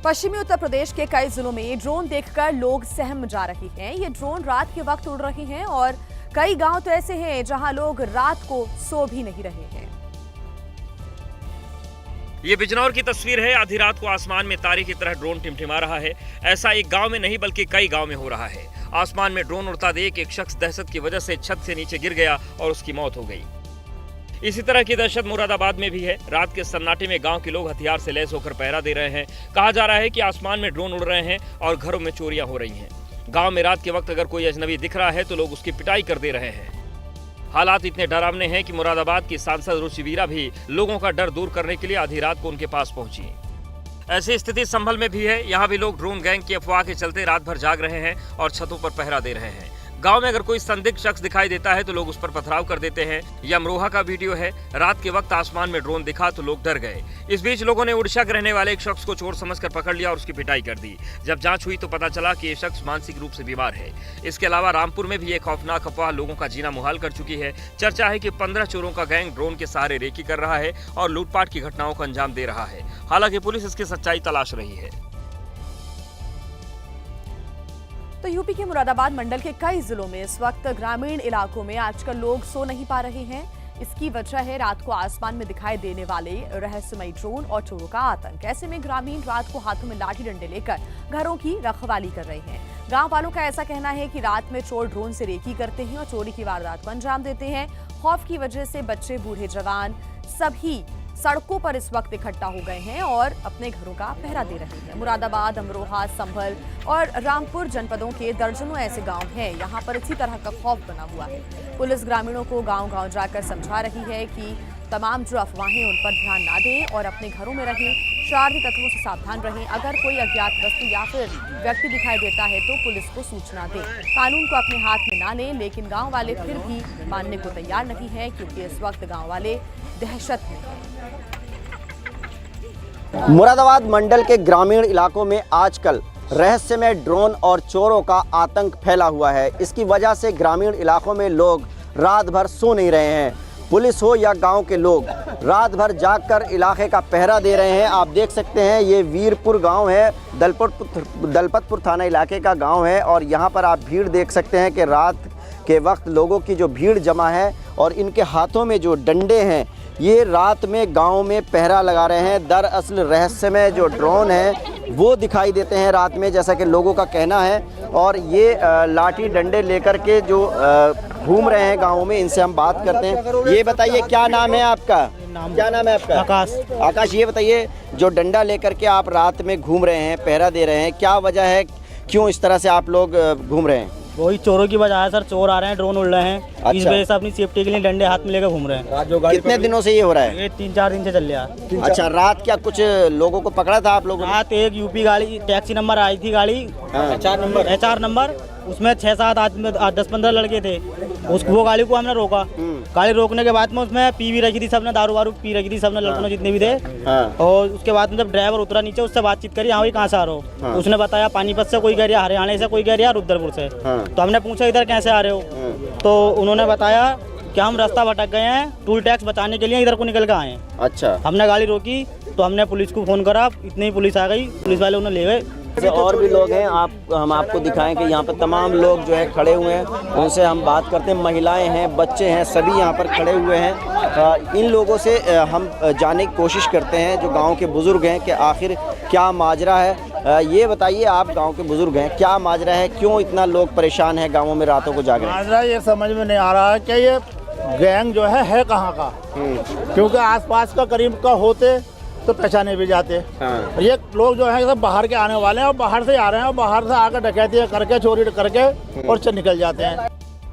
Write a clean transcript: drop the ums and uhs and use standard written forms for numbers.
पश्चिमी उत्तर प्रदेश के कई जिलों में ड्रोन देखकर लोग सहम जा रहे हैं। ये ड्रोन रात के वक्त उड़ रहे हैं और कई गांव तो ऐसे हैं जहां लोग रात को सो भी नहीं रहे हैं। ये बिजनौर की तस्वीर है। आधी रात को आसमान में तारे की तरह ड्रोन टिमटिमा रहा है। ऐसा एक गांव में नहीं बल्कि कई गांव में हो रहा है। आसमान में ड्रोन उड़ता देख एक शख्स दहशत की वजह से छत से नीचे गिर गया और उसकी मौत हो गई। इसी तरह की दहशत मुरादाबाद में भी है। रात के सन्नाटे में गांव के लोग हथियार से लैस होकर पहरा दे रहे हैं। कहा जा रहा है कि आसमान में ड्रोन उड़ रहे हैं और घरों में चोरियां हो रही हैं। गांव में रात के वक्त अगर कोई अजनबी दिख रहा है तो लोग उसकी पिटाई कर दे रहे हैं। हालात इतने डरावने हैं कि मुरादाबाद की सांसद रुचि वीरा भी लोगों का डर दूर करने के लिए आधी रात को उनके पास पहुंची। ऐसी स्थिति संभल में भी है। यहाँ भी लोग ड्रोन गैंग की अफवाह के चलते रात भर जाग रहे हैं और छतों पर पहरा दे रहे हैं। गांव में अगर कोई संदिग्ध शख्स दिखाई देता है तो लोग उस पर पथराव कर देते हैं। यह अमरोहा का वीडियो है। रात के वक्त आसमान में ड्रोन दिखा तो लोग डर गए। इस बीच लोगों ने उड़ीसा के रहने वाले एक शख्स को चोर समझकर पकड़ लिया और उसकी पिटाई कर दी। जब जांच हुई तो पता चला कि ये शख्स मानसिक रूप से बीमार है। इसके अलावा रामपुर में भी एक खौफनाक अफवाह लोगों का जीना मुहाल कर चुकी है। चर्चा है कि 15 चोरों का गैंग ड्रोन के सहारे रेकी कर रहा है और लूटपाट की घटनाओं को अंजाम दे रहा है। हालांकि पुलिस इसकी सच्चाई तलाश रही है। तो यूपी के मुरादाबाद मंडल के कई जिलों में इस वक्त ग्रामीण इलाकों में आजकल लोग सो नहीं पा रहे हैं। इसकी वजह है रात को आसमान में दिखाई देने वाले रहस्यमयी ड्रोन और चोरों का आतंक। ऐसे में ग्रामीण रात को हाथों में लाठी डंडे लेकर घरों की रखवाली कर रहे हैं। गांव वालों का ऐसा कहना है कि रात में चोर ड्रोन से रेकी करते हैं और चोरी की वारदात को अंजाम देते हैं। खौफ की वजह से बच्चे, बूढ़े, जवान सभी सड़कों पर इस वक्त इकट्ठा हो गए हैं और अपने घरों का पहरा दे रहे हैं। मुरादाबाद, अमरोहा, संभल और रामपुर जनपदों के दर्जनों ऐसे गांव हैं। यहां पर इसी तरह का खौफ बना हुआ है। पुलिस ग्रामीणों को गांव-गांव जाकर समझा रही है कि तमाम जो अफवाहें उन पर ध्यान ना दें और अपने घरों में रहें। शरारती तत्वों से सावधान रहें। अगर कोई अज्ञात वस्तु या फिर व्यक्ति दिखाई देता है तो पुलिस को सूचना दें। कानून को अपने हाथ में ना लें। लेकिन गाँव वाले फिर भी मानने को तैयार नहीं है क्योंकि इस वक्त गाँव वाले दहशत में हैं। मुरादाबाद मंडल के ग्रामीण इलाकों में आजकल रहस्यमय ड्रोन और चोरों का आतंक फैला हुआ है। इसकी वजह से ग्रामीण इलाकों में लोग रात भर सो नहीं रहे हैं। पुलिस हो या गांव के लोग रात भर जागकर इलाके का पहरा दे रहे हैं। आप देख सकते हैं ये वीरपुर गांव है, दलपतपुर थाना इलाके का गांव है और यहां पर आप भीड़ देख सकते हैं कि रात के वक्त लोगों की जो भीड़ जमा है और इनके हाथों में जो डंडे हैं ये रात में गांव में पहरा लगा रहे हैं। दरअसल रहस्यमय जो ड्रोन है वो दिखाई देते हैं रात में, जैसा कि लोगों का कहना है। और ये लाठी डंडे लेकर के जो घूम रहे हैं गाँव में, इनसे हम बात करते हैं। ये बताइए क्या नाम है आपका? क्या नाम है आपका? आकाश। आकाश, ये बताइए जो डंडा लेकर के आप रात में घूम रहे हैं, पहरा दे रहे हैं, क्या वजह है, क्यों इस तरह से आप लोग घूम रहे हैं? वही चोरों की वजह है सर। चोर आ रहे हैं, ड्रोन उड़ रहे हैं। अच्छा। इस वजह से अपनी सेफ्टी के लिए डंडे हाथ में लेकर घूम रहे हैं। कितने दिनों से ये हो रहा है? ये 3-4 दिन से चल रहा है। अच्छा, रात क्या कुछ लोगों को पकड़ा था आप लोगों ने? रात एक यूपी गाड़ी टैक्सी नंबर आई थी, गाड़ी HR नंबर, उसमें 6-7 आदमी, 10-15 लड़के थे। वो गाड़ी को हमने रोका। गाड़ी रोकने के बाद में उसमें पी भी रखी थी सबने, दारू वारू पी रखी थी सबने, लड़कों ने जितने भी थे। और उसके बाद में जब ड्राइवर उतरा नीचे, उससे बातचीत करी, हाँ भाई कहाँ से आ रहे हो? उसने बताया पानीपत से, कोई कह रहा हरियाणा से, कोई कह रहा रुद्रपुर से। तो हमने पूछा इधर कैसे आ रहे हो? तो उन्होंने बताया कि हम रास्ता भटक गए हैं, टूल टैक्स बचाने के लिए इधर को निकल के आए हैं। अच्छा। हमने गाड़ी रोकी तो हमने पुलिस को फ़ोन करा, इतनी ही पुलिस आ गई, पुलिस वाले उन्हें ले गए। और भी लोग हैं, हम आपको दिखाएं कि यहाँ पर तमाम लोग जो है खड़े हुए हैं, उनसे हम बात करते हैं। महिलाएं हैं, बच्चे हैं, सभी यहाँ पर खड़े हुए हैं। इन लोगों से हम जानने की कोशिश करते हैं, जो गांव के बुज़ुर्ग हैं, कि आखिर क्या माजरा है। ये बताइए, आप गांव के बुज़ुर्ग हैं, क्या माजरा है, क्यों इतना लोग परेशान हैं गाँवों में रातों को जाग रहे हैं? माजरा ये समझ में नहीं आ रहा है कि ये गैंग जो है कहाँ का। क्योंकि आसपास का करीब का होते तो पहचाने भी जाते। ये लोग जो है सब बाहर के आने वाले हैं और बाहर से आ रहे हैं और बाहर से आकर डकैती करके, चोरी करके और निकल जाते हैं।